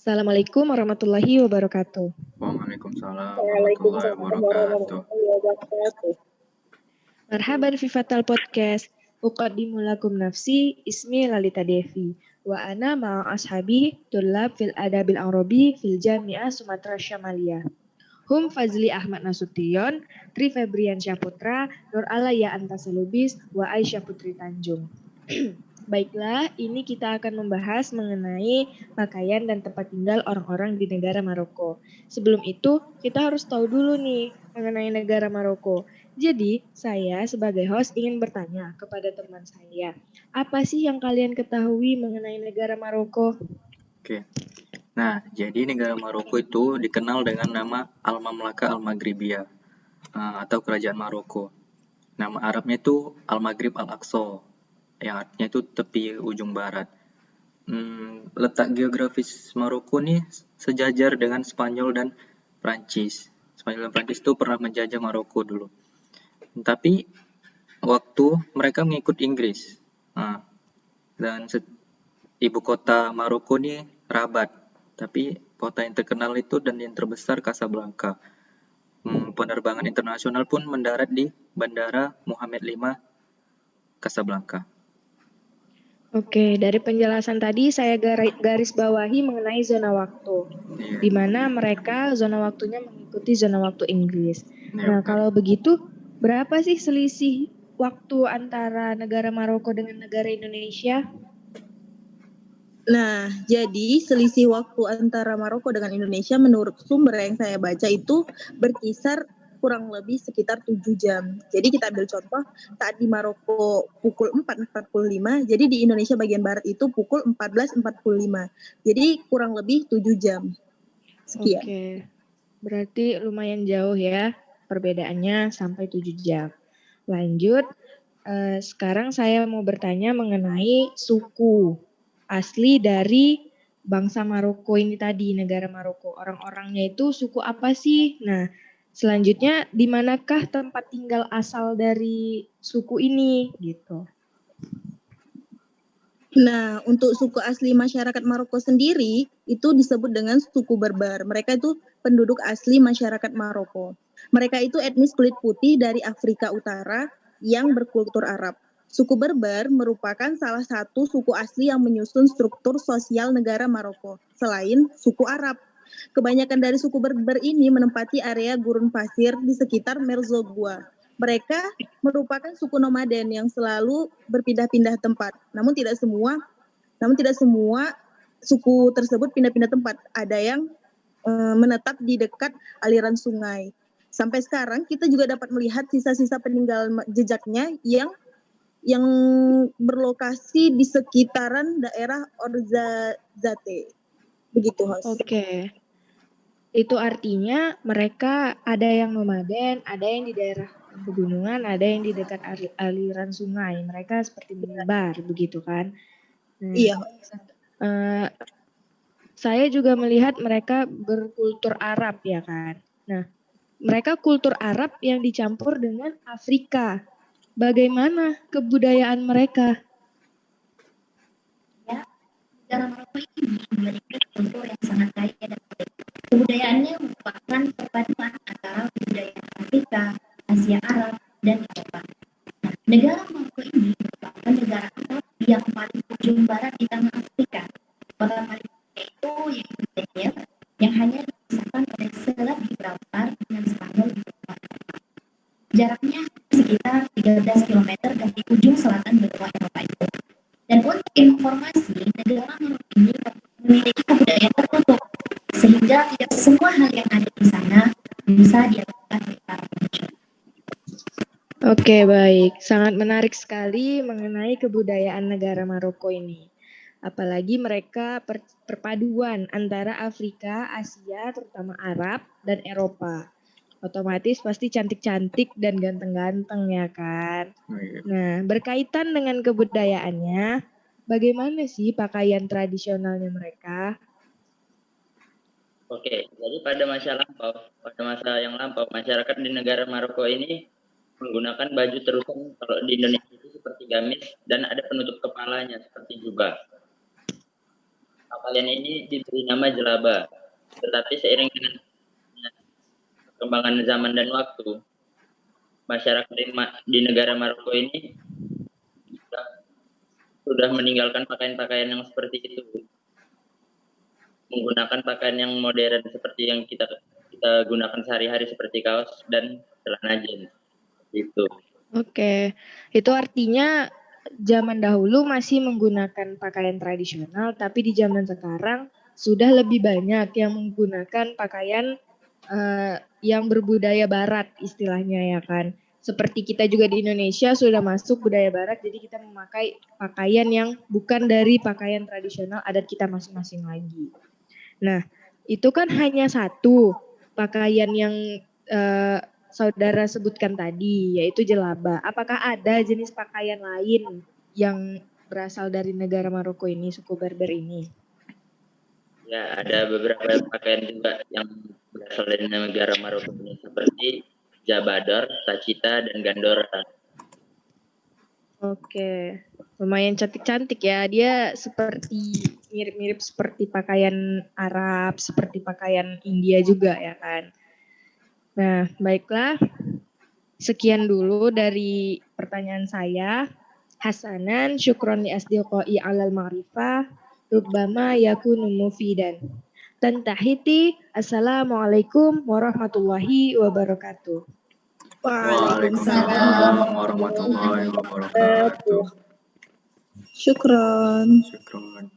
Assalamualaikum warahmatullahi wabarakatuh. Waalaikumsalam warahmatullahi wabarakatuh. Marhaban fi Fatal Podcast. Uqaddimu lakum nafsi ismi Lalita Devi. Wa ana ma'a ashabi tullab fil adabil arabi fil jami'ah Sumatera Syamalia. Hum Fazli Ahmad Nasution, Tri Febrian Syaputra, Nur Alaya Antasalubis, wa Aisyah Putri Tanjung. Baiklah, ini kita akan membahas mengenai pakaian dan tempat tinggal orang-orang di negara Maroko. Sebelum itu, kita harus tahu dulu nih mengenai negara Maroko. Jadi, saya sebagai host ingin bertanya kepada teman saya, apa sih yang kalian ketahui mengenai negara Maroko? Oke. Nah, jadi negara Maroko itu dikenal dengan nama Al-Mamlaka Al-Maghribiyah atau Kerajaan Maroko. Nama Arabnya itu Al-Maghrib Al-Aqsa, yang artinya itu tepi ujung barat. Letak geografis Maroko nih sejajar dengan Spanyol dan Prancis. Spanyol dan Prancis itu pernah menjajah Maroko dulu. Tapi waktu mereka mengikut Inggris. Dan ibu kota Maroko nih Rabat. Tapi kota yang terkenal itu dan yang terbesar Casablanca. Penerbangan internasional pun mendarat di Bandara Mohammed V Casablanca. Oke, dari penjelasan tadi saya garis bawahi mengenai zona waktu, di mana mereka zona waktunya mengikuti zona waktu Inggris. Nah, kalau begitu, berapa sih selisih waktu antara negara Maroko dengan negara Indonesia? Nah, jadi selisih waktu antara Maroko dengan Indonesia menurut sumber yang saya baca itu berkisar kurang lebih sekitar 7 jam. Jadi kita ambil contoh, saat di Maroko pukul 4.45, jadi di Indonesia bagian barat itu pukul 14.45. Jadi kurang lebih 7 jam. Sekian. Oke, berarti lumayan jauh ya perbedaannya sampai 7 jam. Lanjut, sekarang saya mau bertanya mengenai suku asli dari bangsa Maroko ini tadi, negara Maroko. Orang-orangnya itu suku apa sih? Nah, selanjutnya di manakah tempat tinggal asal dari suku ini gitu? Nah, untuk suku asli masyarakat Maroko sendiri itu disebut dengan suku Berber. Mereka itu penduduk asli masyarakat Maroko. Mereka itu etnis kulit putih dari Afrika Utara yang berkultur Arab. Suku Berber merupakan salah satu suku asli yang menyusun struktur sosial negara Maroko, selain suku Arab. Kebanyakan dari suku Berber ini menempati area gurun pasir di sekitar Merzogua. Mereka merupakan suku nomaden yang selalu berpindah-pindah tempat. Namun tidak semua suku tersebut pindah-pindah tempat. Ada yang menetap di dekat aliran sungai. Sampai sekarang kita juga dapat melihat sisa-sisa peninggalan jejaknya yang berlokasi di sekitaran daerah Orzazate. Begitu, host. Oke. Itu artinya mereka ada yang nomaden, ada yang di daerah pegunungan, ada yang di dekat aliran sungai. Mereka seperti menyebar, begitu kan? Nah, iya. Saya juga melihat mereka berkultur Arab ya kan. Nah, mereka kultur Arab yang dicampur dengan Afrika. Bagaimana kebudayaan mereka? Ya, negara Maroko ini memiliki kultur yang sangat kaya dan unik. Kebudayaannya merupakan perpaduan antara kebudayaan Afrika, Asia Arab, dan Eropa. Nah, negara Maroko ini merupakan negara Arab yang paling ujung barat di tanah Afrika. Kota paling itu yaitu Tangier, yang hanya dipisahkan oleh Selat Gibraltar dengan Spanyol di bawah. Jaraknya sekitar 13 km dari ujung selatan benua Eropa itu. Dan untuk informasi, negara Maroko ini memiliki kebudayaan tertutup, sehingga tidak semua hal yang ada di sana bisa dilakukan oleh para pengunjung. Oke, baik. Sangat menarik sekali mengenai kebudayaan negara Maroko ini. Apalagi mereka perpaduan antara Afrika, Asia, terutama Arab, dan Eropa. Otomatis pasti cantik-cantik dan ganteng-ganteng ya kan? Nah, berkaitan dengan kebudayaannya, bagaimana sih pakaian tradisionalnya mereka? Oke, jadi pada masa yang lampau, masyarakat di negara Maroko ini menggunakan baju terusan. Kalau di Indonesia itu seperti gamis dan ada penutup kepalanya seperti jubah. pakaian ini diberi nama jelaba. Tetapi seiring dengan perkembangan zaman dan waktu, masyarakat di negara Maroko ini sudah meninggalkan pakaian-pakaian yang seperti itu, menggunakan pakaian yang modern seperti yang kita gunakan sehari-hari seperti kaos dan celana jeans. Itu. Oke, itu artinya zaman dahulu masih menggunakan pakaian tradisional, tapi di zaman sekarang sudah lebih banyak yang menggunakan pakaian yang berbudaya barat istilahnya ya kan. Seperti kita juga di Indonesia sudah masuk budaya barat, jadi kita memakai pakaian yang bukan dari pakaian tradisional adat kita masing-masing lagi. Nah, itu kan hanya satu pakaian yang saudara sebutkan tadi, yaitu jelaba. Apakah ada jenis pakaian lain yang berasal dari negara Maroko ini, suku Berber ini? Ya, ada beberapa pakaian juga yang berasal dari negara Maroko ini, seperti jabador, tacita, dan gandora. Oke, lumayan cantik-cantik ya. Dia seperti mirip-mirip seperti pakaian Arab, seperti pakaian India juga ya kan. Nah, baiklah. Sekian dulu dari pertanyaan saya. Hasanan, syukron li asdiqai alal ma'rifah, rubbama yakunu mufidan. Tantahiti, assalamualaikum warahmatullahi wabarakatuh. Waalaikumsalam warahmatullahi wabarakatuh. Syukron. Syukron.